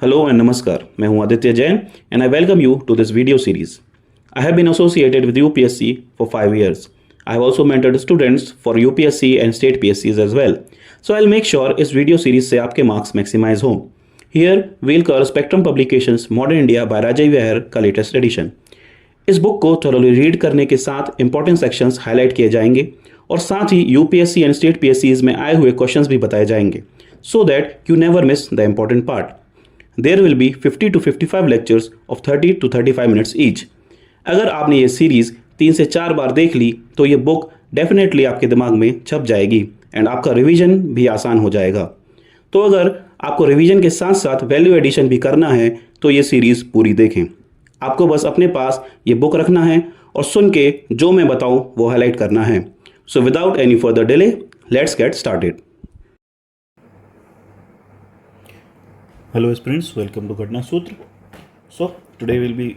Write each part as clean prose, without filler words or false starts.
Hello and Namaskar. मैं हूं Aditya Jain and I welcome you to this video series. I have been associated with UPSC for 5 years. I have also mentored students for UPSC and state PSCs as well. So I'll make sure इस video series से आपके marks maximise हों. Here we'll cover Spectrum Publications Modern India by Rajay Vihar का latest edition. इस book को thoroughly read करने के साथ इंपॉर्टेंट सेक्शंस हाईलाइट किए जाएंगे और साथ ही यूपीएससी एंड स्टेट पीएससीज में आए हुए क्वेश्चंस भी बताए जाएंगे so that you never miss the important part. There will be 50 to 55 lectures of 30 to 35 minutes each. अगर आपने ये सीरीज़ 3 से 4 बार देख ली तो ये बुक डेफिनेटली आपके दिमाग में छप जाएगी एंड आपका रिवीजन भी आसान हो जाएगा. तो अगर आपको रिवीजन के साथ साथ वैल्यू एडिशन भी करना है तो ये सीरीज़ पूरी देखें. आपको बस अपने पास ये बुक रखना है और सुन के जो मैं बताऊं वो हाईलाइट करना है. So without any further delay let's get started. Hello students, welcome to घटना सूत्र. So today will be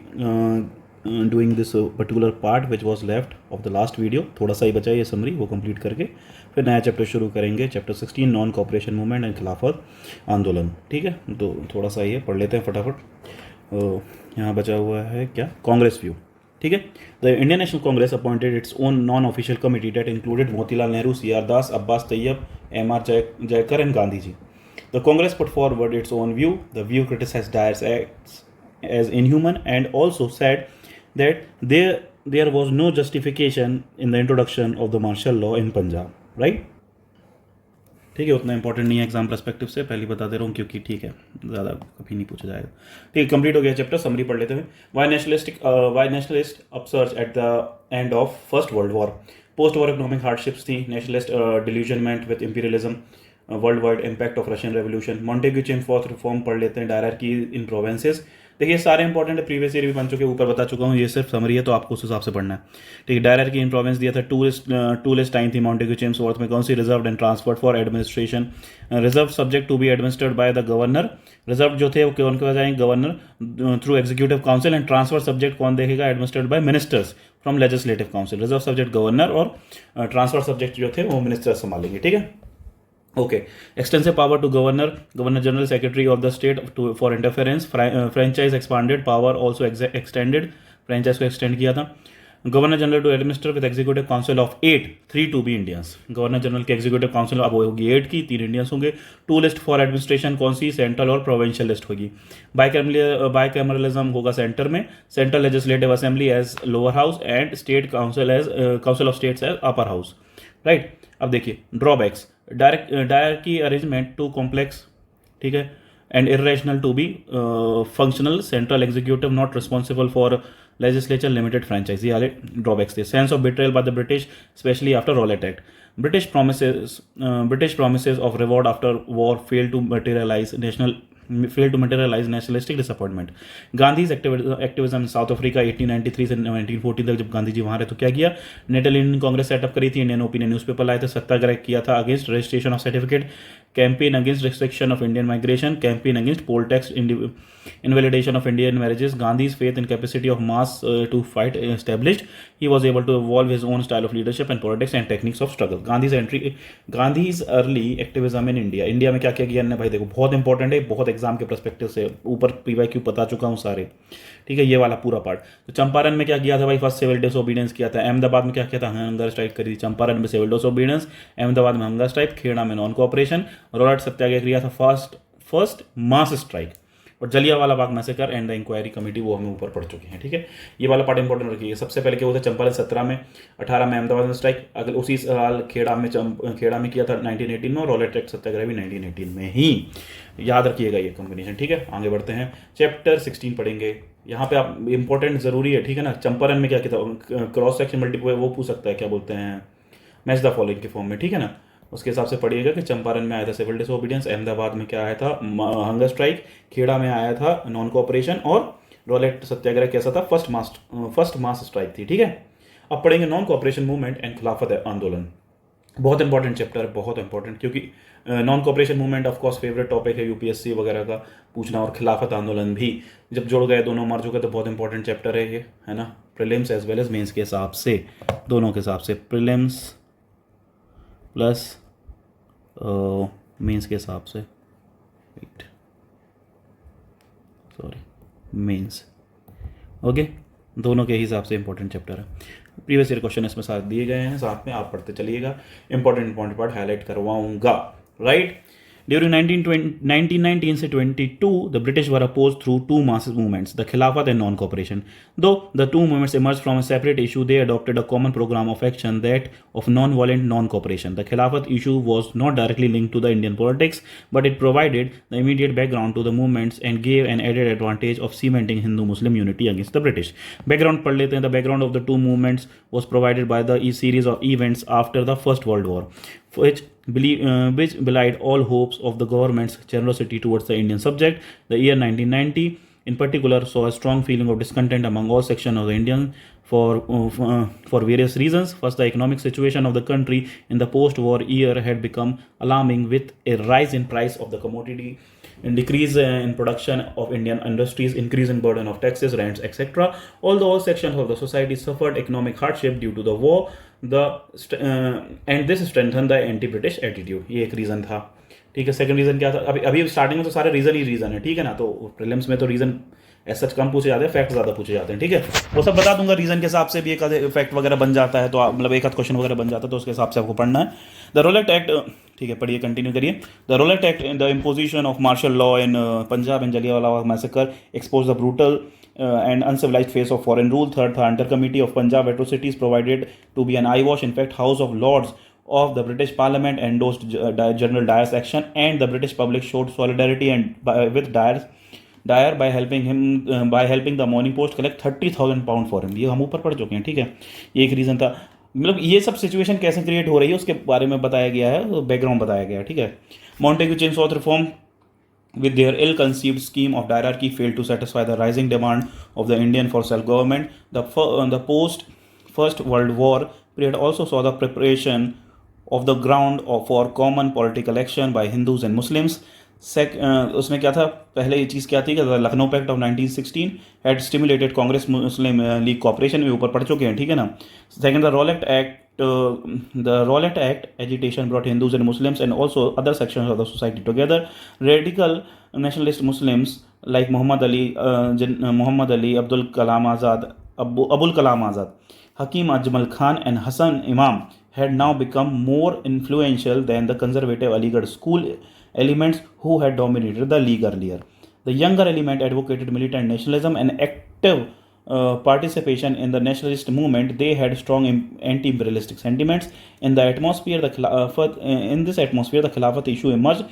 doing this particular part which was left of the last video. थोड़ा सा ही बचा है ये समरी, वो कंप्लीट करके फिर नया चैप्टर शुरू करेंगे. Chapter 16 non cooperation movement and खिलाफत आंदोलन. ठीक है, तो थोड़ा सा ये पढ़ लेते हैं फटाफट. यहाँ बचा हुआ है क्या, कांग्रेस व्यू. ठीक है, the Indian National Congress appointed its own non official committee that included Motilal Nehru, CR Das, Abbas Tyab, MR. Jayakar and Gandhi ji. The Congress put forward its own view. The view criticized Dyer's acts as inhuman and also said that there was no justification in the introduction of the martial law in Punjab. Right? ठीक है, उतना important नहीं है exam perspective से, पहले बता दे रहा हूँ क्योंकि ठीक है ज़्यादा कभी नहीं पूछा जाएगा. ठीक है, कंप्लीट हो गया चैप्टर. समरी पढ़ लेते हैं. Why nationalist upsurge at the end of first world war. Post war economic hardships थी. Nationalist disillusionment with imperialism. World wide impact of Russian revolution. Montagu Chelmsford reform पढ़ लेते हैं. Diarchy in provinces. देखिए सारे important है, previous year भी बन चुके, ऊपर बता चुका हूँ, ये सिर्फ समरी है तो आपको उस हिसाब से पढ़ना है. ठीक है, डायरार्की इन प्रोविंस दिया था. टू लिस्ट टाइम थी मॉन्टेग्यू चेमफोर्थ में. कौन सी? Reserve and transferred for administration. Reserve subject to be administered by the governor. Reserve जो थे वो कौन के पास जाएंगे? Governor through executive council. And transfer subject कौन देखेगा? Administered by ministers from legislative council. Reserve subject governor और ट्रांसफर सब्जेक्ट जो थे वो मिनिस्टर संभालेंगे. ठीक है, okay. Extensive power to governor general secretary of the state for interference. Franchise expanded. Power also extended. Franchise को एक्सटेंड किया था. Governor general to administer with executive council of 8, 3 to be Indians. Governor general के executive council अब होगी 8 की, 3 Indians होंगे. 2 list for administration कौन सी? सेंट्रल और प्रोविंशियल लिस्ट होगी. बाइकैमरलिज्म होगा सेंटर में. Central legislative assembly as lower house and state council as council of states as upper house. Right. अब देखिए drawbacks. Dyarchy arrangement too complex. ठीक है, and irrational to be functional. Central executive not responsible for legislature. Limited franchise. ये वाले drawbacks थे. Sense of betrayal by the British specially after Rowlatt Act. British promises of reward after war failed to materialize nationalistic disappointment. Gandhi's activism in south Africa 1893 से 1914 तक. जब गांधी जी वहाँ रहे तो क्या किया? नेटल इंडियन कांग्रेस सेटअप करी थी. इंडियन ओपिनियन न्यूज़पेपर लाए थे. सत्याग्रह किया था against registration of certificate. Campaign against restriction of Indian migration. Campaign against poll tax. invalidation of Indian marriages. Gandhi's faith and capacity of mass to fight established. He was able to evolve his own style of leadership and politics and techniques of struggle. Gandhi's early activism in India. India में क्या क्या किया भाई? देखो बहुत important है, बहुत exam के परस्पेक्टिव से. ऊपर PYQ बता चुका हूँ सारे. ठीक है, ये वाला पूरा पार्ट. तो चंपारण में क्या किया था भाई? फर्स्ट सिविल डिसोबीडियंस किया था. अहमदाबाद में क्या किया था? हंगर स्ट्राइक करी थी. चंपारण में सिविल डिसोबीडियंस, अहमदाबाद में हंगर स्ट्राइक, खेड़ा में नॉन कोऑपरेशन, रोलाट सत्याग्रह किया था. First mass strike. और Jallianwala Bagh massacre and the inquiry committee वो हमें ऊपर पढ़ चुके हैं. ठीक है, ये वाला पार्ट इंपॉर्टेंट रखिए. सबसे पहले क्या होता है? चंपारण 17 में, 18 में अहमदाबाद में स्ट्राइक. अगर उसी साल खेड़ा में किया था 1918 में. और रॉलेट एक्ट सत्याग्रह भी 1918 में ही. याद रखिएगा ये कॉम्बिनेशन. ठीक है, आगे बढ़ते हैं. चैप्टर 16 पढ़ेंगे. यहाँ पे आप इंपॉर्टेंट जरूरी है. ठीक है ना. चंपारण में क्या किया था? क्रॉस सेक्शन मल्टीप्लाई वो पूछ सकता है, क्या बोलते हैं, मैच द फॉलोइंग के फॉर्म में. ठीक है ना, उसके हिसाब से पढ़िएगा कि चंपारण में आया था सिविल डिसोबीडियंस, अहमदाबाद में क्या आया था? हंगर स्ट्राइक, खेड़ा में आया था नॉन कोऑपरेशन, और रॉलेट सत्याग्रह कैसा था? फर्स्ट मास स्ट्राइक थी. ठीक है, अब पढ़ेंगे नॉन कोऑपरेशन मूवमेंट एंड खिलाफत आंदोलन. बहुत इंपॉर्टेंट चैप्टर है, बहुत इंपॉर्टेंट, क्योंकि non cooperation movement of course favourite topic है यूपीएससी वगैरह का पूछना, और खिलाफत आंदोलन भी जब जुड़ गए, दोनों मर चुके, तो बहुत इंपॉर्टेंट चैप्टर है ये, है ना. Prelims as well as mains के हिसाब से, दोनों के हिसाब से, प्रीलिम्स प्लस मेंस के हिसाब से. मेंस। ओके, दोनों के हिसाब से इंपॉर्टेंट चैप्टर है। प्रीवियस ईयर क्वेश्चन इसमें साथ दिए गए हैं, साथ में आप पढ़ते चलिएगा, इंपॉर्टेंट पार्ट हाईलाइट करवाऊंगा, राइट। During 1919 से 22, the British were opposed through two massive movements, the Khilafat and non-cooperation. Though the two movements emerged from a separate issue, they adopted a common program of action, that of non-violent non-cooperation. The Khilafat issue was not directly linked to the Indian politics, but it provided the immediate background to the movements and gave an added advantage of cementing Hindu-Muslim unity against the British. Background पढ़ लेते हैं. The background of the two movements was provided by the series of events after the First World War, which belied all hopes of the government's generosity towards the Indian subject. The year 1990, in particular, saw a strong feeling of discontent among all sections of the Indian for various reasons. First, the economic situation of the country in the post-war year had become alarming, with a rise in price of the commodity, and decrease in production of Indian industries, increase in burden of taxes, rents, etc. Although all sections of the society suffered economic hardship due to the war, and this strengthened the anti-British attitude. ये एक reason था, ठीक है। Second reason क्या था? अभी starting में तो सारे रीज़न ही रीज़न है, ठीक है ना। तो प्रीलिम्स में तो रीज़न ऐसा कम पूछे जाते हैं, फैक्ट ज़्यादा पूछे जाते हैं, ठीक है। वो सब बता दूंगा, रीज़न के हिसाब से भी एक आधे फैक्ट वगैरह बन जाता है, तो मतलब एक आध क्वेश्चन वगैरह बन जाता है, तो उसके हिसाब से आपको पढ़ना है। द रोलेट एक्ट, ठीक है, पढ़िए, कंटिन्यू करिए। The Rowlatt Act, the imposition of martial law in Punjab and Jallianwala Bagh massacre expose the brutal and uncivilized face of foreign rule. Third, the Under Committee of Punjab atrocities provided to be an eyewash. In fact, House of Lords of the British Parliament endorsed General Dyer's action, and the British public showed solidarity with Dyer by helping the Morning Post collect 30,000 pound for him. ये हम ऊपर पढ़ चुके हैं, ठीक है। ये एक रीज़न था, मतलब ये सब सिचुएशन कैसे क्रिएट हो रही है उसके बारे में बताया गया है, बैकग्राउंड बताया गया है, ठीक है। Montagu Chain South Reform, with their ill-conceived scheme of diarchy, failed to satisfy the rising demand of the Indian for self-government. The post-First World War period also saw the preparation of the ground for common political action by Hindus and Muslims. उसमें क्या था, पहले ये चीज़ क्या थी कि Lucknow pact of 1916 had stimulated Congress Muslim League cooperation, ऊपर पढ़ चुके हैं, ठीक है ना। Second, the Rowlatt Act agitation brought Hindus and Muslims and also other sections of the society together. Radical nationalist Muslims like Muhammad Ali, Abul Kalam Azad, Hakim Ajmal Khan and Hassan Imam had now become more influential than the conservative Aligarh school elements who had dominated the league earlier. The younger element advocated militant nationalism and active participation in the nationalist movement. They had strong anti-imperialistic sentiments. In this atmosphere, the Khilafat issue emerged,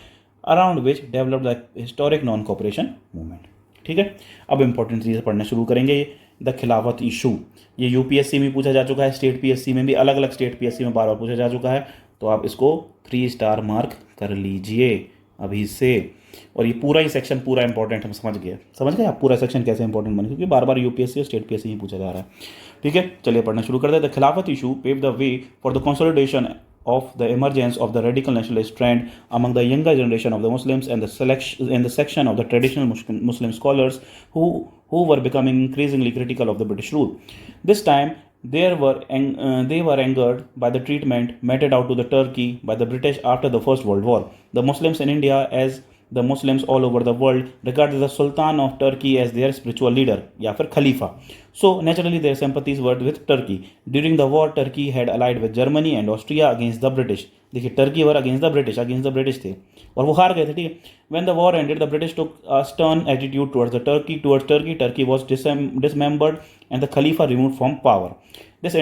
around which developed the historic non-cooperation movement. ठीक है, अब important चीज़ें पढ़ना शुरू करेंगे। The Khilafat issue, ये UPSC में पूछा जा चुका है, स्टेट पीएससी में भी, अलग अलग स्टेट पीएससी में बार बार पूछा जा चुका है, तो आप इसको 3 स्टार मार्क कर लीजिए अभी से। और ये पूरा ही सेक्शन पूरा इंपॉर्टेंट हम समझ गए आप पूरा सेक्शन कैसे इंपॉर्टेंट बने, क्योंकि बार बार यूपीएससी और स्टेट पीएससी ही पूछा जा रहा है, ठीक है। चलिए पढ़ना शुरू कर दे। The Khilafat issue pave the way for the consolidation of the emergence of the radical nationalist trend among the younger generation of the Muslims and the section of the traditional Muslim scholars who were becoming increasingly critical of the British rule. This time, they were angered by the treatment meted out to the Turkey by the British after the First World War. The Muslims in India, as the Muslims all over the world, regarded the Sultan of Turkey as their spiritual leader, या फिर खलीफा. So naturally their sympathies were with Turkey. During the war, Turkey had allied with Germany and Austria against the British. देखिए, Turkey were against the British थे और वो हार गए थे, ठीक है। When the war ended, the British took a stern attitude towards Turkey. Turkey was dismembered and the Khalifa removed from power. This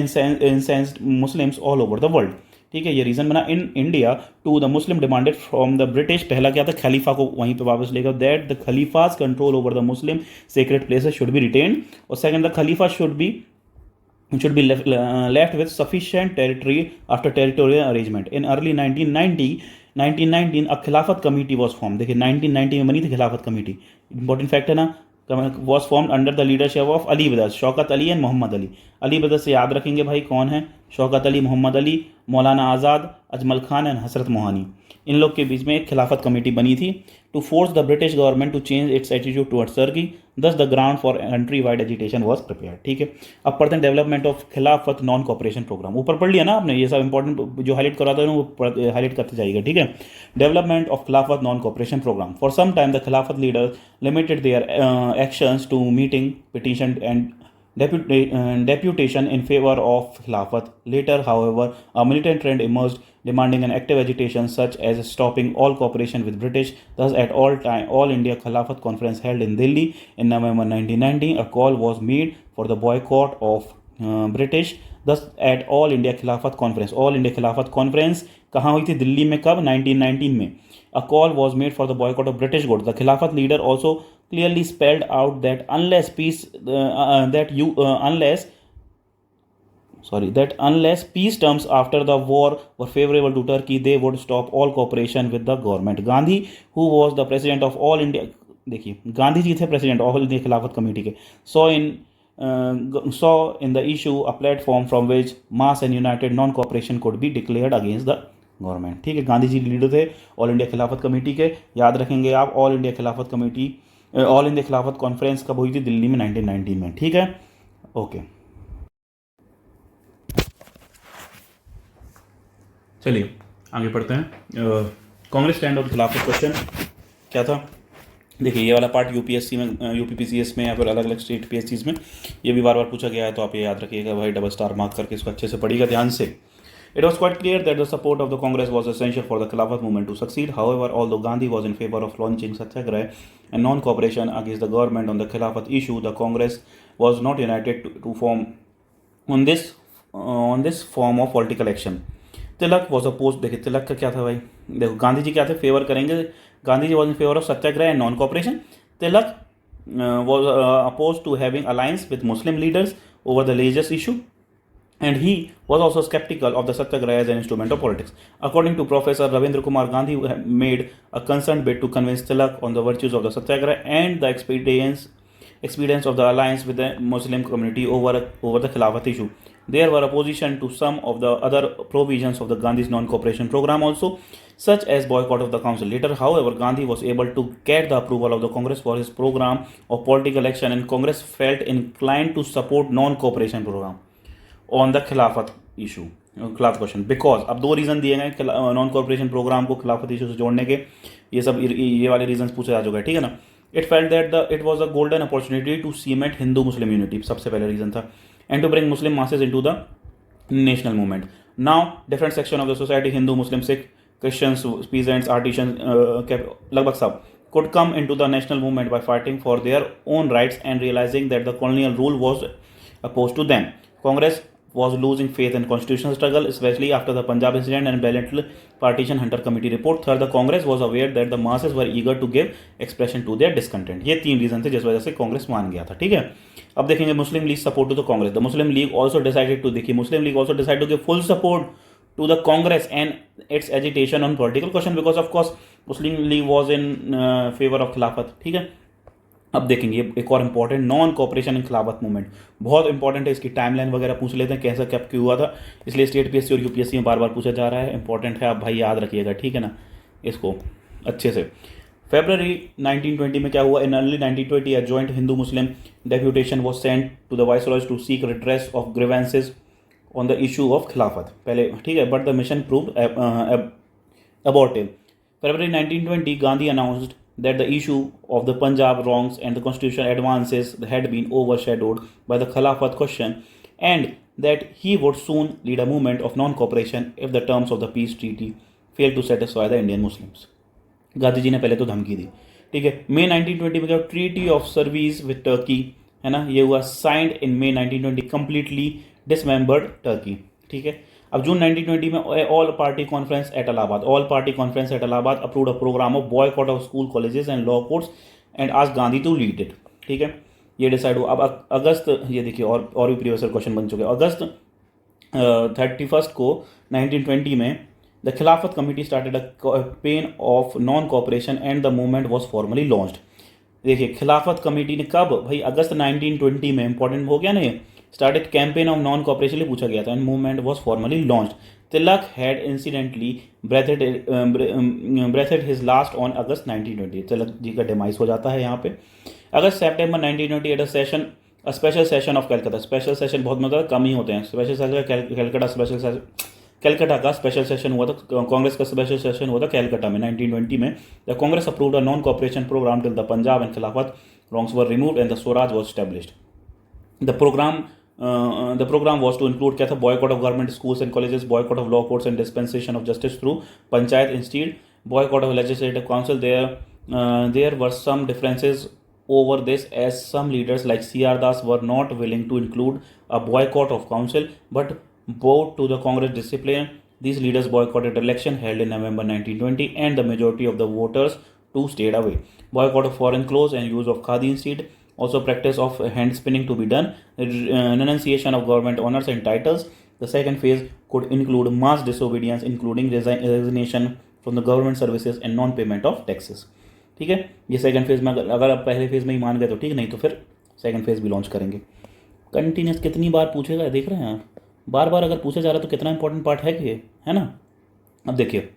incensed Muslims all over the world. ठीक है, ये रीज़न बना। In India to the Muslim demanded from the British, पहला क्या था, खलीफा को वहीं पे वापस लेगा, that the khalifa's control over the Muslim sacred places should be retained, और second, the khalifa should be left with sufficient territory after territorial arrangement. In early 1919 a खिलाफत कमेटी was formed. देखिए 1990 में बनी थी खिलाफत कमेटी, इंपॉर्टेंट फैक्ट है ना। was formed under the leadership of Ali brothers, Shaukat Ali and Mohammad Ali. Ali brothers से याद रखेंगे भाई कौन है, शौकत अली, मोहम्मद अली, मौलाना आज़ाद, अजमल खान एंड हसरत मोहानी। इन लोग के बीच में एक खिलाफत कमेटी बनी थी to force the British government to change its attitude towards Turkey, thus the ground for country wide agitation was prepare. ठीक है, अब पढ़ते हैं development of Khilafat non cooperation programme. ऊपर पढ़ लिया ना आपने, ये सब इंपॉर्टेंट जो हाईलाइट करा था वो हाईलाइट करते जाइएगा। ठीक है, development of Khilafat non cooperation programme. For some time the Khilafat leaders limited their actions to meeting, petition and deputation in favor of Khilafat. Later, however, a militant trend emerged demanding an active agitation such as stopping all cooperation with British. Thus, at All India Khilafat Conference held in Delhi in November 1990, a call was made for the boycott of British. Thus, at All India Khilafat Conference कहाँ हुई थी? दिल्ली में। कब? 1919 में। A call was made for the boycott of British goods. The Khilafat leader also clearly spelled out that unless peace terms after the war were favorable to Turkey, they would stop all cooperation with the government. Gandhi, who was the president of All India, देखिए गांधी जी थे president all India खिलाफत committee के, saw in the issue a platform from which mass and united non-cooperation could be declared against the government. ठीक है, Gandhi ji leader थे all India खिलाफत committee के। याद रखेंगे आप, ऑल इंडिया खिलाफत कॉन्फ्रेंस कब हुई थी? दिल्ली में 1919 में। ठीक है, ओके, चलिए आगे पढ़ते हैं। कांग्रेस स्टैंड ऑन खिलाफत क्वेश्चन क्या था? देखिए ये वाला पार्ट यूपीएससी में, यूपीपीसीएस में या फिर अलग अलग स्टेट पीएससीज में ये भी बार बार पूछा गया है, तो आप ये याद रखिएगा भाई, डबल स्टार मार्क करके इसको अच्छे से पढ़िएगा ध्यान से। It was quite clear that the support of the Congress was essential for the Khilafat movement to succeed. However, although Gandhi was in favor of launching satyagraha and non-cooperation against the government on the Khilafat issue, the Congress was not united to form on this form of political action. Tilak was opposed. देखिए तिलक का क्या था भाई? देखो गांधी जी क्या थे? Favour करेंगे। Gandhi ji was in favor of satyagraha and non-cooperation. Tilak was opposed to having alliance with Muslim leaders over the religious issue. And he was also skeptical of the satyagraha as an instrument of politics. According to Professor Ravindra Kumar, Gandhi made a concerned bid to convince Tilak on the virtues of the satyagraha and the expedience of the alliance with the Muslim community over the Khilafat issue. There were opposition to some of the other provisions of the Gandhi's non-cooperation program also, such as boycott of the council. Later, however, Gandhi was able to get the approval of the Congress for his program of political action, and Congress felt inclined to support non-cooperation program on the Khilafat issue, खिलाफत question, because अब दो reason दिए गए non corporation programme को खिलाफत issue से जोड़ने के, ये वाले रीजन पूछे जा चुके हैं। ठीक है ना। It felt that it was a golden opportunity to cement Hindu Muslim unity, सबसे पहले रीजन था, and to bring Muslim masses into the national movement. Now different section of the society, Hindu, Muslim, Sikh, Christians, peasants, artisan, लगभग सब could come into the national movement by fighting for their own rights and realizing that the colonial rule was opposed to them. Congress was losing faith in constitutional struggle, especially after the Punjab incident and bilateral partition Hunter Committee report. Third, the Congress was aware that the masses were eager to give expression to their discontent. ये तीन reason थे जिस वजह से कांग्रेस मान गया था। ठीक है, अब देखेंगे Muslim League support to the Congress. The Muslim League also decided to, देखिए Muslim League also decide to give full support to the Congress and its agitation on political question, because of course Muslim League was in favor of खिलाफत। ठीक है, अब देखेंगे एक और important, non cooperation in खिलाफत movement, बहुत इंपॉर्टेंट है, इसकी टाइमलाइन वगैरह पूछ लेते हैं कैसा क्या क्यों हुआ था, इसलिए स्टेट पीएससी और यूपीएससी में बार बार पूछा जा रहा है, इंपॉर्टेंट है, आप भाई याद रखिएगा। ठीक है ना, इसको अच्छे से। February 1920 में क्या हुआ? In early 1920 a joint Hindu Muslim deputation was sent to the viceroys to seek redress of grievances on the issue of खिलाफत पहले। ठीक है, but the mission proved abortive. February 1920, Gandhi announced that the issue of the Punjab wrongs and the constitutional advances had been overshadowed by the Khilafat question, and that he would soon lead a movement of non-cooperation if the terms of the peace treaty failed to satisfy the Indian Muslims. Gandhi ji ने पहले तो धमकी दी। ठीक है, मई 1920 में क्या? Treaty of Sevres with Turkey, है ना, ये हुआ signed in May 1920, completely dismembered Turkey. ठीक है, अब जून 1920 में all party conference at Allahabad approved a programme of boycott of school, colleges and law courts and asked Gandhi to lead it. ठीक है, ये डिसाइड हुआ। अब अगस्त, ये देखिए और भी प्रीवियस क्वेश्चन बन चुके हैं। अगस्त 31 को 1920 में द खिलाफत committee started a campaign of non cooperation and the movement was formally launched. देखिए खिलाफत कमेटी ने कब भाई? अगस्त 1920 में, इंपॉर्टेंट हो गया ना ये, started campaign of non-cooperation पूछा गया था, and movement was formally launched. Tilak had incidentally breathed his last on August 1920. Tilak ji का demise हो जाता है यहाँ पे अगस्त सितंबर 1920 at a special session of Calcutta. Special session बहुत मतलब कम ही होते हैं. Special session Calcutta special Calcutta का स्पेशल सेशन हुआ था. कांग्रेस का स्पेशल सेशन हुआ था कैलकाटा में 1920 में. The Congress approved a non cooperation programme till the Punjab and Khilafat wrongs were removed and the Swaraj was established. The program was to include क्या था, boycott of government schools and colleges, boycott of law courts and dispensation of justice through panchayat instead, boycott of legislative council. There were some differences over this, as some leaders like C.R. Das were not willing to include a boycott of council but bowed to the Congress discipline. These leaders boycotted election held in November 1920 and the majority of the voters too stayed away. Boycott of foreign clothes and use of khadi instead. Also practice of hand spinning to be done. Renunciation of government honors and titles. The second phase could include mass disobedience including resignation from the government services and non-payment of taxes. ठीक है, ये second phase में अगर आप पहले phase में ही मान गए तो ठीक, नहीं तो फिर सेकंड फेज भी लॉन्च करेंगे. कंटिन्यूस कितनी बार पूछेगा देख रहे हैं आप, बार बार अगर पूछा जा रहा है तो कितना इंपॉर्टेंट पार्ट है कि ये, है ना. अब देखिए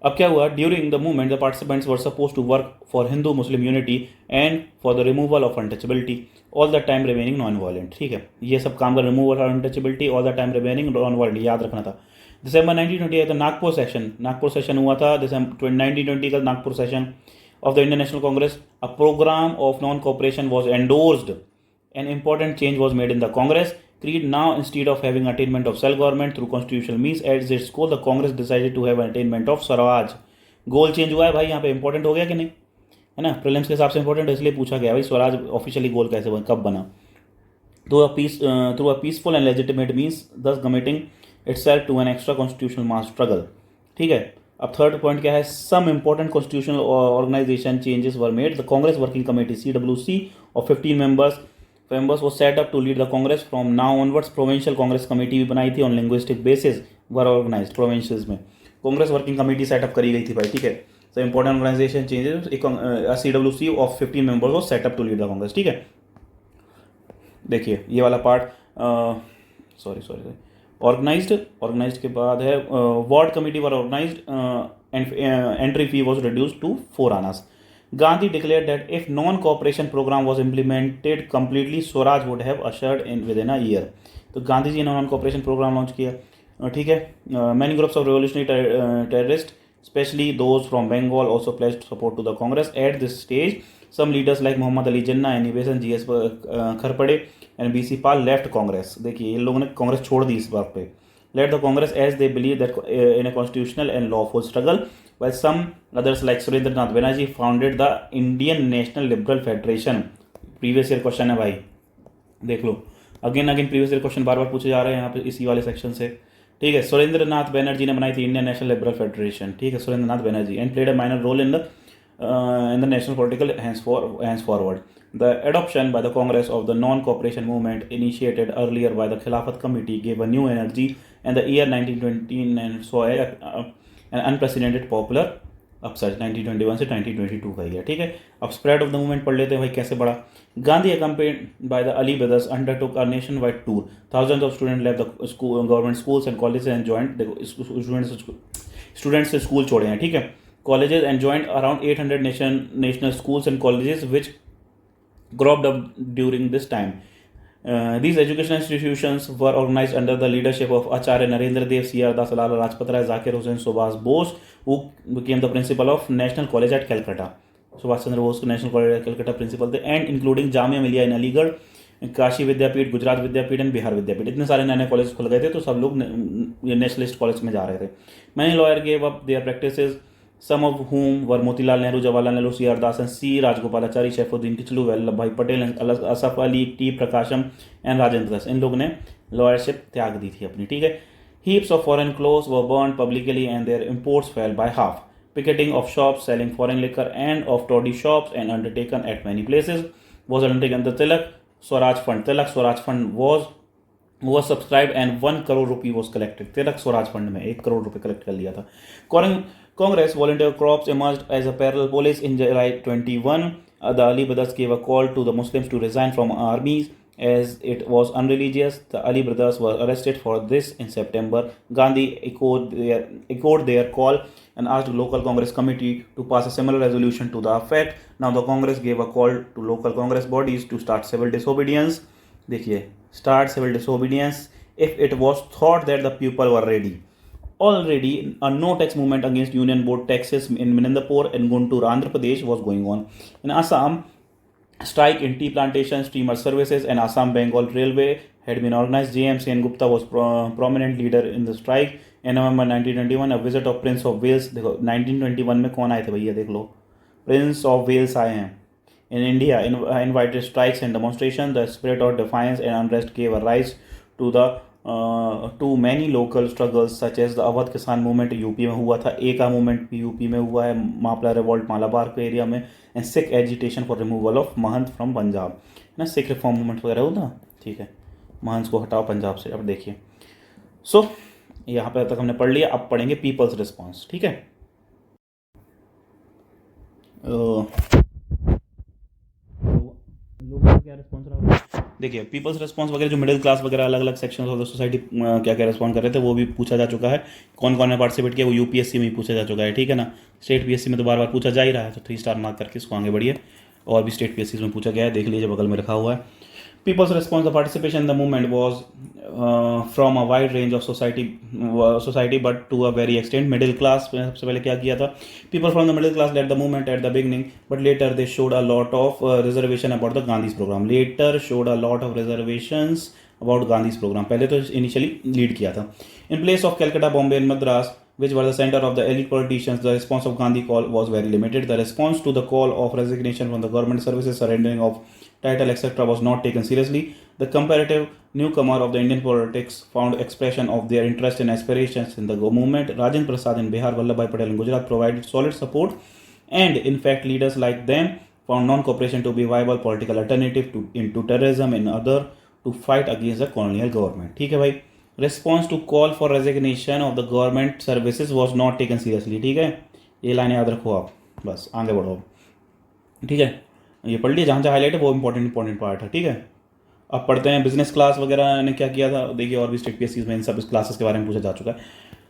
अब क्या हुआ. During the movement the participants were supposed to work for Hindu Muslim unity and for the removal of untouchability all the time remaining non violent. ठीक है, ये सब काम का removal of untouchability all the time remaining non violent याद रखना था. दिसंबर 1920 Nagpur session हुआ था. दिसंबर 1920 का Nagpur session of the Indian National Congress. A program of non-cooperation was endorsed. An important change was made in the Congress creed. Now instead of having attainment of self-government through constitutional means as its goal, the Congress decided to have an attainment of Swaraj. Goal change हुआ है भाई, यहाँ पे important हो गया कि नहीं, है ना. प्रीलिम्स के हिसाब से इंपॉर्टेंट है इसलिए पूछा गया भाई स्वराज ऑफिशियली गोल कैसे बना, कब बना. Through a peaceful and legitimate means thus committing itself to an extra constitutional mass struggle. ठीक है, अब थर्ड पॉइंट क्या है. Some important constitutional organisation changes were made. The Congress working committee CWC of 15 members was set up to lead the Congress from now onwards. Provincial Congress committee भी बनाई थी on linguistic basis were organised. Provincials में Congress working committee setup करी गई थी भाई. ठीक है, so important organization changes. CWC of 15 members was set up to lead the Congress. ठीक है, देखिए ये वाला पार्ट सॉरी ऑर्गेनाइज्ड के बाद है ward committee were organized and entry fee was reduced to 4 annas. Gandhi declared that if non-cooperation program was implemented completely, Swaraj would have ushered in within a year. तो गांधी जी ने नॉन कॉपरेशन प्रोग्राम लॉन्च किया. ठीक है, many groups of revolutionary terrorists, especially those from Bengal, also pledged support to the Congress. At this stage, some leaders like Muhammad Ali Jinnah, Annie Besant, G.S. Kharpade and B.C. Pal left Congress. देखिए ये लोगों ने कांग्रेस छोड़ दी इस बात पे. Left the Congress as they believe that in a constitutional and lawful struggle, while some others like Surendranath Banerjee founded the Indian National Liberal Federation. Previous year question है भाई, देख लो. अगेन प्रीवियस ईयर क्वेश्चन बार बार पूछे जा रहे हैं यहाँ पे इसी वाले सेक्शन से. ठीक है, सुरेंद्रनाथ बनर्जी ने बनाई थी इंडियन नेशनल लिबरल फेडरेशन. ठीक है, Surendranath Banerjee and played a minor role in the national political henceforward. The adoption by the Congress of the non-cooperation movement initiated earlier by the Khilafat Committee gave a new energy, and the year 1920 saw an unprecedented popular upsurge. 1921 से 1922 का year. ठीक है, अब spread of the movement पढ़ लेते हैं भाई कैसे बढ़ा. Gandhi accompanied by the Ali brothers undertook a nationwide tour. Thousands of students left the government schools and colleges and joined students से स्कूल छोड़े हैं. ठीक है, colleges and joined around 800 national schools and colleges which cropped up during this time. These educational institutions were organized under the leadership of Acharya Narendra Dev, C.R. Das, Lala Lajpat Rai, Zakir Hussain, Subhas Bose, who became the principal of National College at Calcutta. Subhash Chandra Bose national college at Calcutta principal थे. And including Jamia Millia in Aligarh, Kashi Vidyapith, Gujarat Vidyapith and Bihar Vidyapith. इतने सारे नए नए college खुल गए थे तो सब लोग नेशनलिस्ट कॉलेज में जा रहे थे. Many lawyer gave up their practices, some of whom were Motilal Nehru, Jawaharlal Nehru, C.R. Das and C. Rajgopalachari, Saifuddin Kichlu, Vallabhbhai Patel, Asaf Ali, T. Prakasham and Rajendra Das. इन लोगों ने लॉयरशिप त्याग दी थी अपनी. ठीक है, heaps of foreign clothes were burned publicly and their imports fell by half. Picketing of shops selling foreign liquor and of toddy shops and undertaken at many places was undertaken. The Tilak Swaraj Fund was subscribed and 1 crore rupee was collected. Tilak Swaraj fund में 1 करोड़ रुपए collect कर लिया था. Congress volunteer corps emerged as a parallel police in July 21. The Ali brothers gave a call to the Muslims to resign from armies as it was unreligious. The Ali brothers were arrested for this in September. Gandhi echoed their call and asked the local Congress committee to pass a similar resolution to the effect. Now the Congress gave a call to local Congress bodies to start civil disobedience. देखिए, start civil disobedience if it was thought that the people were ready. Already, a no tax movement against union board taxes in Minandapur and Guntur, Andhra Pradesh was going on. In Assam, strike in tea plantation, steamer services, and Assam Bengal Railway had been organized. J.M. Sen Gupta was prominent leader in the strike. In November 1921, a visit of Prince of Wales. देखो 1921 में कौन आए थे भैया, देख लो, Prince of Wales आए हैं. In India, invited strikes and demonstrations. The spirit of defiance and unrest gave a rise to many local struggles, such as the Awadh किसान मूवमेंट यूपी में हुआ था, एका मूवमेंट भी यूपी में हुआ है, मापला रिवॉल्ट मालाबार के एरिया में, and Sikh agitation for removal of Mahant from Punjab. ना सिख रिफॉर्म मूवमेंट वगैरह होता, ठीक है, महंत को हटाओ पंजाब से. अब देखिए, सो यहाँ पे तक हमने पढ़ लिया. अब पढ़ेंगे पीपल्स रिस्पॉन्स. ठीक है, लोगों का क्या रिस्पॉन्स रहा. देखिए, पीपल्स रिस्पॉन्स वगैरह जो मिडिल क्लास वगैरह अलग अलग सेक्शंस ऑफ द सोसाइटी क्या क्या रिस्पॉन्ड कर रहे थे वो भी पूछा जा चुका है. कौन कौन ने पार्टिसिपेट किया वो यूपीएससी में ही पूछा जा चुका है. ठीक है ना, स्टेट पीएससी में तो बार बार पूछा जा ही रहा है, तो 3 स्टार मार्क करके इसको आगे बढ़िए. और भी स्टेट पीएससी में पूछा गया है, देख लीजिए, बगल में रखा हुआ है. People's response, the participation in the movement was from a wide range of society, but to a very extent middle class. सबसे पहले क्या किया था, people from the middle class led the movement at the beginning, but later they showed a lot of reservation about the Gandhi's program. Later showed a lot of reservations about Gandhi's program. पहले तो initially lead किया था. In place of Calcutta, Bombay and Madras, which were the center of the elite politicians, the response of Gandhi call was very limited. The response to the call of resignation from the government services, surrendering of title, etc. was not taken seriously. The comparative newcomer of the Indian politics found expression of their interest and aspirations in the movement. Rajendra Prasad in Bihar, Vallabhbhai Patel in Gujarat provided solid support, and in fact leaders like them found non-cooperation to be a viable political alternative to terrorism and other to fight against the colonial government. ठीक है भाई, response to call for resignation of the government services was not taken seriously. ठीक है, ये line याद रखो आप, बस आगे बढ़ो. ठीक है, ये पढ़ लिया, जहाँ जहाँ हाईलाइट है वो इंपॉर्टेंट पार्ट है. ठीक है, अब पढ़ते हैं बिजनेस क्लास वगैरह ने क्या किया था. देखिए, और भी स्टेट पीएससी में इन सब क्लासेस के बारे में पूछा जा चुका है.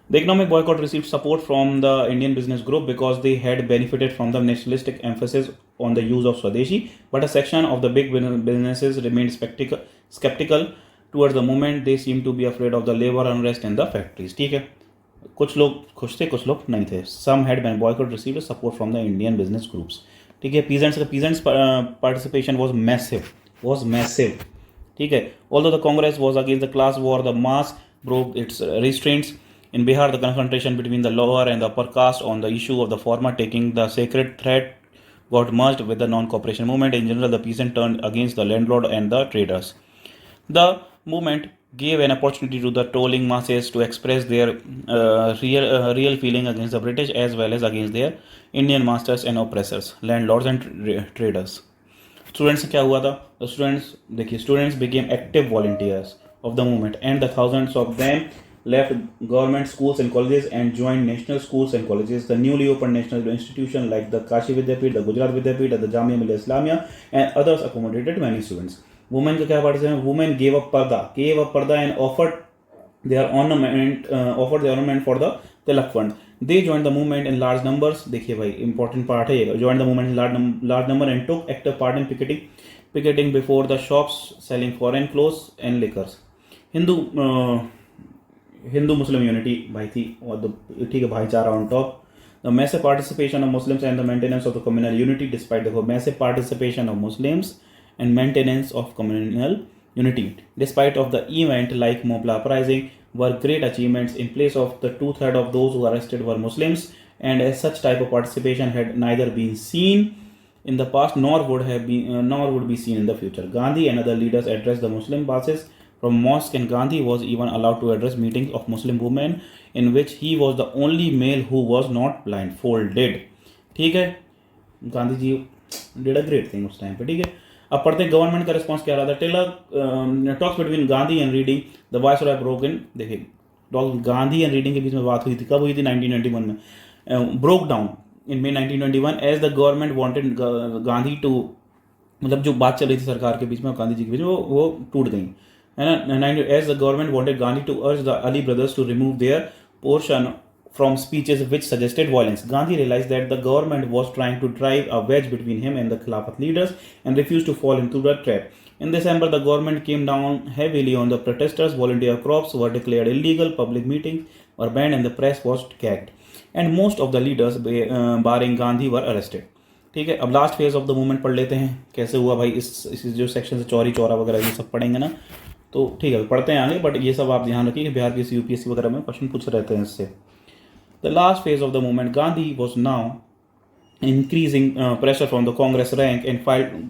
The economic boycott received support from the Indian business group because they had benefited from the nationalistic emphasis on the use of Swadeshi, but a section of the big businesses remained skeptical towards the movement. They seemed to be afraid of the labor unrest in the factories. ठीक है, कुछ लोग खुश थे, कुछ लोग नहीं थे. Some had been boycott received support from the Indian business groups. ठीक है, peasants participation was massive. ठीक है, although the Congress was against the class war, the mass broke its restraints. In Bihar, the confrontation between the lower and the upper caste on the issue of the former taking the sacred thread got merged with the non-cooperation movement. In general, the peasant turned against the landlord and the traders. The movement gave an opportunity to the toiling masses to express their real feeling against the British as well as against their Indian masters and oppressors, landlords and traders. Students से क्या हुआ था, the students became active volunteers of the movement, and the thousands of them left government schools and colleges and joined national schools and colleges. The newly opened national institutions like the Kashi Vidyapith, the Gujarat Vidyapith, the Jamia Millia Islamia and others accommodated many students. Women का क्या participation? Women gave up parda and offered their ornament for the Tilak Fund. They joined the movement in large numbers. देखिए भाई, important part है ये. Joined the movement in large number and took active part in picketing before the shops selling foreign clothes and liquors. Hindu Muslim unity भाई थी, और ठीक है, भाईचारा on top. The massive participation of Muslims and the maintenance of the communal unity. Despite the massive participation of Muslims and maintenance of communal unity, despite of the event like Mopla uprising, were great achievements. In place of the 2/3 of those who arrested were Muslims, and as such type of participation had neither been seen in the past nor would be seen in the future. Gandhi and other leaders addressed the Muslim masses from mosque, and Gandhi was even allowed to address meetings of Muslim women in which he was the only male who was not blindfolded. ठीक है, Gandhi ji did a great thing उस time पे. ठीक है, अब पढ़ते हैं government का रिस्पॉन्स क्या रहा था. Tilak talks between Gandhi and reading the viceroy broke in. देखिए, गांधी एंड रीडिंग के बीच में बात हुई थी, कब हुई थी, 1921 में. Broke down in May 1921 as the government wanted Gandhi to मतलब जो बात चल रही थी सरकार के बीच में और गांधी जी के बीच में वो टूट गई, है ना। As the government wanted Gandhi to urge the Ali brothers to remove their portion from speeches which suggested violence. Gandhi realized that the government was trying to drive a wedge between him and the Khilafat leaders and refused to fall into the trap. In December, the government came down heavily on the protesters. Volunteer crops were declared illegal, public meetings were banned, and the press was gagged. And most of the leaders, barring Gandhi, were arrested. ठीक है, अब last phase of the movement पढ़ लेते हैं कैसे हुआ भाई। इस जो सेक्शन से चौरी चौरा वगैरह ये सब पढ़ेंगे ना, तो ठीक है पढ़ते हैं आगे, बट ये सब आप ध्यान रखिए कि बिहार की यूपीएससी वगैरह में क्वेश्चन पूछ रहते हैं इससे। The last phase of the movement, Gandhi was now increasing pressure from the Congress rank and filed.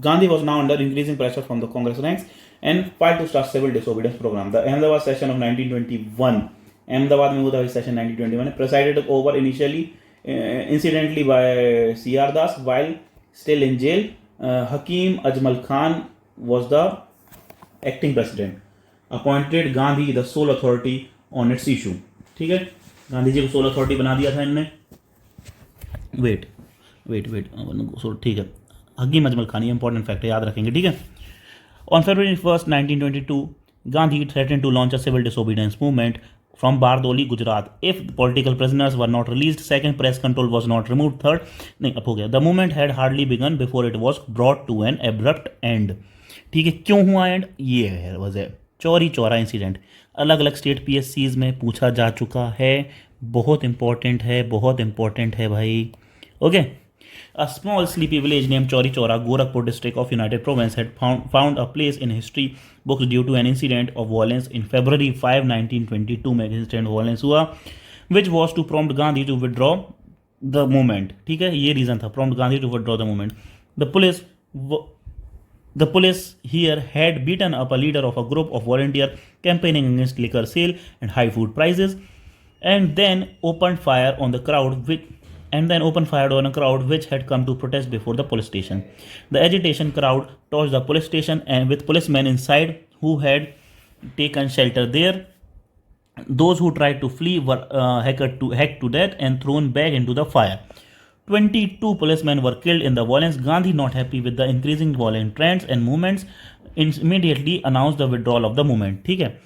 Gandhi was now under increasing pressure from the Congress ranks and filed to start civil disobedience program. The Ahmedabad session of 1921, Ahmedabad में हुआ session 1921, presided over incidentally by C.R. Das while still in jail. Hakim Ajmal Khan was the acting president. Appointed Gandhi the sole authority on its issue. ठीक है, गांधी जी को soul authority बना दिया था इनने। Wait ठीक है, हकीम अजमल खान, ये इंपॉर्टेंट फैक्ट है, याद रखेंगे, ठीक है। On February 1st, 1922, Gandhi threatened to launch a civil disobedience movement from Bardoli, Gujarat, if political prisoners were not released. Second, press control was not removed. Third, नहीं अब हो गया, the movement had hardly begun before it was brought to an abrupt end. ठीक है, क्यों हुआ and? ये है वजह, चौरी चौरा इंसिडेंट। अलग अलग स्टेट पीएससीज में पूछा जा चुका है, बहुत इंपॉर्टेंट है भाई। Okay, a small sleepy village named Chauri Chaura, Gorakhpur district of United Province had found a place in history books due to an incident of violence in February 5, 1922 में incident violence हुआ, which was to prompt Gandhi to withdraw the movement. ठीक है, ये reason था, prompt Gandhi to withdraw the movement. The police here had beaten up a leader of a group of volunteers campaigning against liquor sale and high food prices, and then opened fire on a crowd which had come to protest before the police station. The agitation crowd torched the police station and with policemen inside who had taken shelter there. Those who tried to flee were hacked to death and thrown back into the fire. 22 policemen were killed in the violence. Gandhi, not happy with the increasing violent trends and movements, immediately announced the withdrawal of the movement. ठीक है,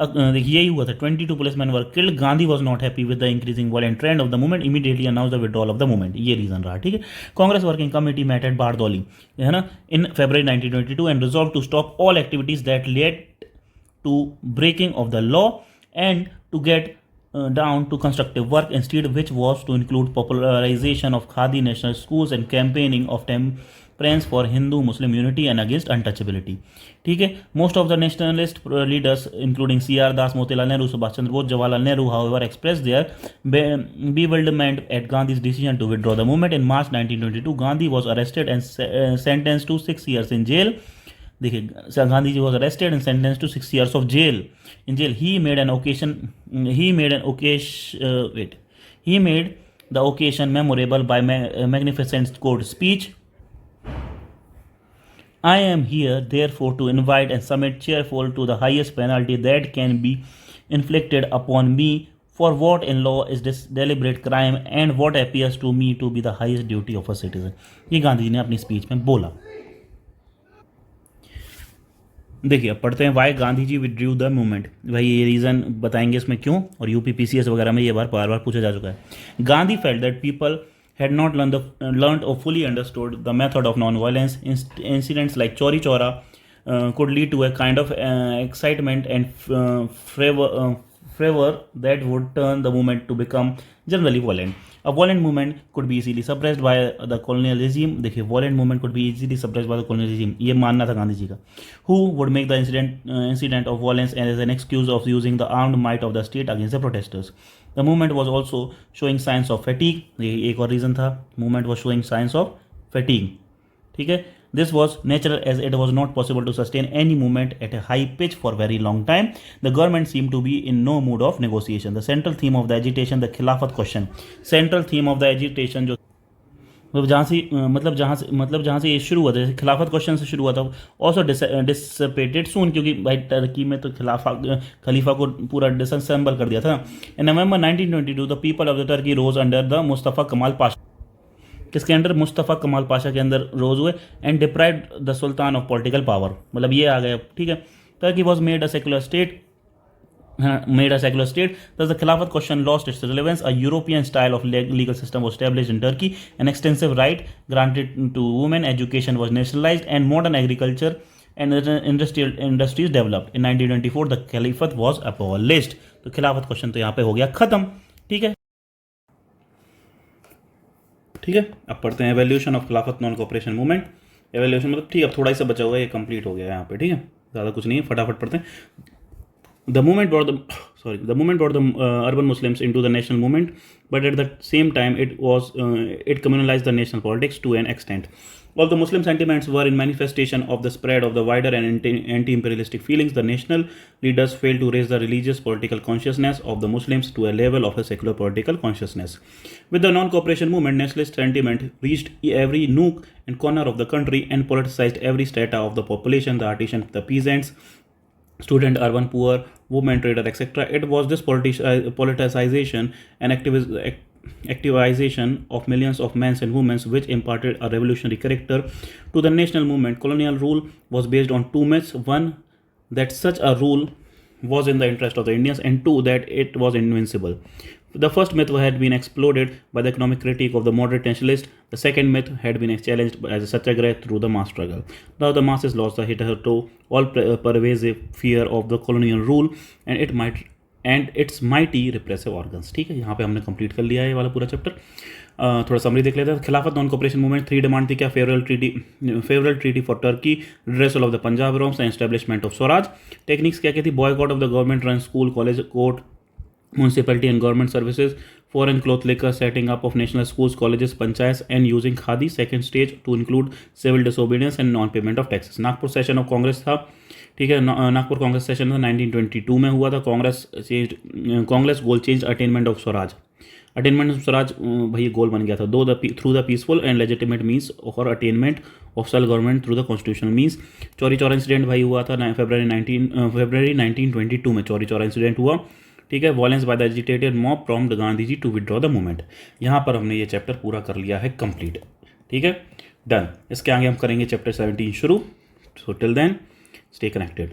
यही हुआ था, 22 policemen were killed. Gandhi was not happy with the increasing violent trend of the movement, immediately announced the withdrawal of the movement. ये reason रहा, ठीक है। Congress working committee met at Bardoli, है ना, in February 1922 and resolved to stop all activities that led to breaking of the law and to get down to constructive work instead, which was to include popularization of Khadi national schools and campaigning of temperance for Hindu Muslim unity and against untouchability. ठीक है, most of the nationalist leaders including C.R. Das, Motilal Nehru, Subhash Chandra Bose, Jawaharlal Nehru, however, expressed their bewilderment at Gandhi's decision to withdraw the movement. In March 1922, Gandhi was arrested and sentenced to 6 years in jail. देखिए, Gandhi ji was arrested and sentenced to 6 years of jail. In jail, he made the occasion memorable by magnificent quote speech. I am here, therefore, to invite and submit cheerful to the highest penalty that can be inflicted upon me for what in law is this deliberate crime and what appears to me to be the highest duty of a citizen. ये गांधी जी ने अपनी speech में बोला। देखिए, अब पढ़ते हैं why Gandhi ji withdrew the movement. भाई ये रीज़न बताएंगे इसमें क्यों, और यूपीपीसीएस वगैरह में ये बार बार पूछा जा चुका है। Gandhi felt that people had not learned or fully understood the method of non-violence. Incidents like Chauri Chaura could lead to a kind of excitement and fervor that would turn the movement to become generally violent. A violent movement could be easily suppressed by the colonial regime. देखिए, violent movement could be easily suppressed by the colonial regime, ये मानना था गांधी जी का, who would make the incident of violence as an excuse of using the armed might of the state against the protesters. The movement was also showing signs of fatigue. ये एक और reason था, movement was showing signs of fatigue. ठीक है, this was natural as it was not possible to sustain any movement at a high pitch for very long time. The government seemed to be in no mood of negotiation. The central theme of the agitation, the Khilafat question. Central theme of the agitation जो जहाँ से ये शुरू हुआ था, जैसे खिलाफत question से शुरू हुआ था, ऑल्सो डिसपेटेड सून, क्योंकि भाई टर्की में तो खलीफा को पूरा डिसम्बर कर दिया था। In November 1922 the people of the Turkey rose under the Mustafa Kemal Pasha. किसके अंडर, मुस्तफ़ा कमाल पाशा के अंदर रोज हुए, and deprived the sultan of political power, मतलब ये आ गया, ठीक है। Turkey was made a secular state, thus the Khilafat question lost its relevance. A European style of legal system was established in Turkey. An extensive right granted to women, education was nationalized, and modern agriculture and industries developed. In 1924, the Caliphate was abolished. तो खिलाफत question तो यहाँ पे हो गया खत्म, ठीक है। ठीक है, अब पढ़ते हैं evolution of Khilafat non cooperation movement. Evolution मतलब ठीक है, अब थोड़ा सा बचा हुआ है, ये कंप्लीट हो गया यहाँ पे, ठीक है, ज़्यादा कुछ नहीं है, फटाफट पढ़ते हैं। The movement brought the urban Muslims into the national movement, but at the same time, it communalized the national politics to an extent. While the Muslim sentiments were in manifestation of the spread of the wider and anti-imperialistic feelings, the national leaders failed to raise the religious political consciousness of the Muslims to a level of a secular political consciousness. With the non-cooperation movement, nationalist sentiment reached every nook and corner of the country and politicized every strata of the population: the artisans, the peasants, student, urban poor, women, trader, etc. It was this politicization and activization of millions of men and women which imparted a revolutionary character to the national movement. Colonial rule was based on two myths: one, that such a rule was in the interest of the Indians, and two, that it was invincible. The first myth had been exploded by the economic critique of the moderate nationalist. The second myth had been challenged as a satyagraha through the mass struggle. Now the masses lost the hitherto all-pervasive fear of the colonial rule and its mighty repressive organs. ठीक है, यहाँ पे हमने complete कर लिया है ये वाला पूरा चैप्टर। थोड़ा समरी देख लेते हैं। खिलाफत नॉन कोऑपरेशन मूवमेंट, 3 डिमांड थी क्या? Favourable treaty for Turkey, redressal of the Punjab wrongs and establishment of swaraj. Techniques क्या क्या थी? Boycott of the government run school, college, court, municipality and government services, foreign cloth liquor, setting up of national schools, colleges, panchayats, and using khadi. Second stage to include civil disobedience and non-payment of taxes. Nagpur session of Congress था, ठीक है, Nagpur Congress session था 1922 में हुआ था। Congress goal change attainment of swaraj. Attainment of swaraj भाई goal बन गया था through the peaceful and legitimate means और attainment of self government through the constitutional means. Chauri Chaura incident भाई हुआ था फरवरी 1922 में चौरी चौरा इंसिडेंट हुआ, ठीक है। Violence by the agitated mob prompt Gandhi ji to withdraw the movement. यहाँ पर हमने ये चैप्टर पूरा कर लिया है कंप्लीट, ठीक है, डन। इसके आगे हम करेंगे चैप्टर 17 शुरू। So till then stay connected.